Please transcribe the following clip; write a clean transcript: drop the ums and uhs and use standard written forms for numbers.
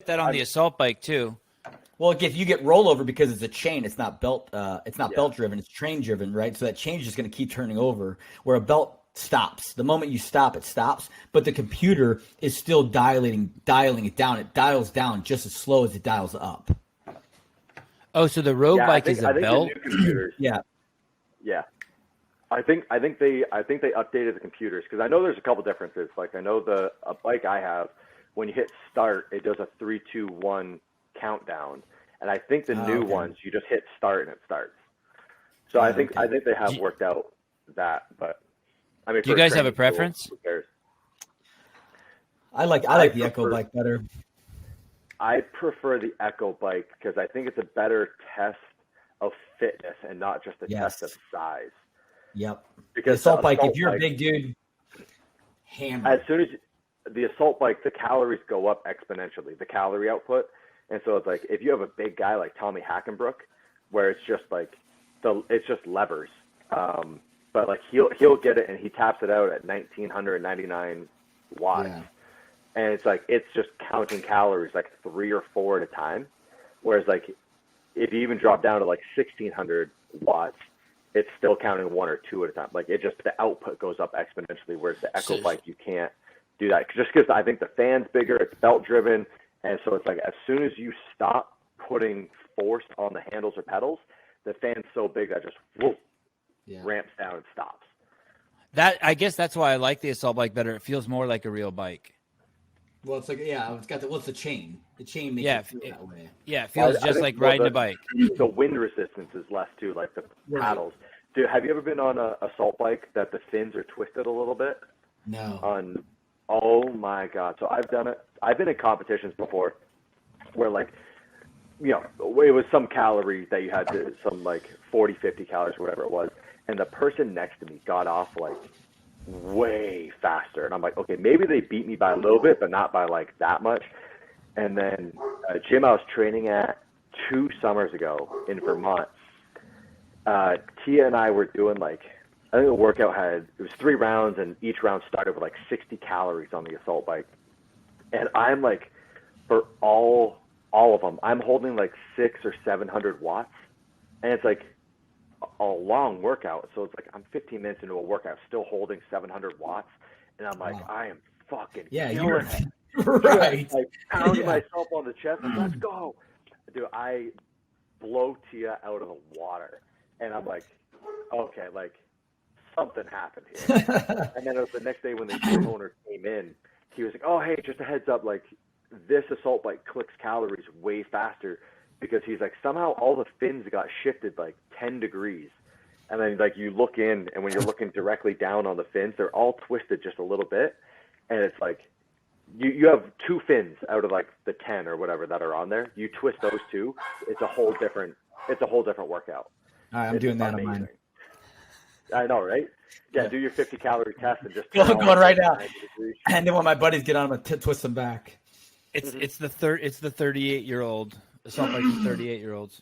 That on the assault bike too. Well, if you get rollover because it's a chain, it's not belt belt driven, it's train driven, right? So that chain is just going to keep turning over. Where a belt stops. The moment you stop, it stops. But the computer is still dialing it down. It dials down just as slow as it dials up. Oh, so the road bike is a belt? The new computers, Yeah. Yeah. I think they updated the computers because I know there's a couple differences. Like I know a bike I have, when you hit start, it does a 3, 2, 1 countdown, and I think the new ones you just hit start and it starts. So I think they have worked out that. But I mean, do you guys have a preference? I like the Echo bike better. I prefer the Echo bike because I think it's a better test of fitness and not just a test of size. Yep. Because the assault bike, if you're a big dude, hammer. As soon as the assault bike, the calories go up exponentially, the calorie output. And so it's like if you have a big guy like Tommy Hackenbrook, where it's just like it's just levers, but like he'll get it and he taps it out at 1999 watts, and it's like it's just counting calories like 3 or 4 at a time. Whereas like if you even drop down to like 1600 watts, it's still counting 1 or 2 at a time. Like it just the output goes up exponentially. Whereas the Echo bike you can't do that just because I think the fan's bigger, it's belt driven, and so it's like as soon as you stop putting force on the handles or pedals, the fan's so big that just ramps down and stops. I guess that's why I like the assault bike better. It feels more like a real bike. Well, it's like it's got the chain. The chain makes it feel that way. Yeah, it feels just like riding a bike. The wind resistance is less too, like the paddles. Dude, have you ever been on a assault bike that the fins are twisted a little bit? No. Oh my God. So I've done it. I've been in competitions before where like, you know, it was some calorie that you had to, some like 40, 50 calories, whatever it was. And the person next to me got off like way faster. And I'm like, okay, maybe they beat me by a little bit, but not by like that much. And then a gym I was training at 2 summers ago in Vermont, Tia and I were doing like, I think the workout it was 3 rounds, and each round started with like 60 calories on the assault bike. And I'm like, for all of them, I'm holding like 600 or 700 watts. And it's like a long workout. So it's like I'm 15 minutes into a workout, still holding 700 watts. And I'm like, I am fucking killing it. Right. Like pounding myself on the chest and let's go. Dude, I blow Tia out of the water. And I'm like, okay, like, something happened here. And then it was the next day when the gym owner came in, he was like, oh, hey, just a heads up, like this assault bike clicks calories way faster because he's like, somehow all the fins got shifted like 10 degrees. And then like you look in, and when you're looking directly down on the fins, they're all twisted just a little bit. And it's like, you have 2 fins out of like the 10 or whatever that are on there. You twist those 2, it's a whole different workout. All right, I'm doing that on mine. I know, right? Yeah, do your 50 calorie test and just going right now. And then when my buddies get on, I'm gonna twist them back. It's the 38-year-old assault bike for 38-year-olds.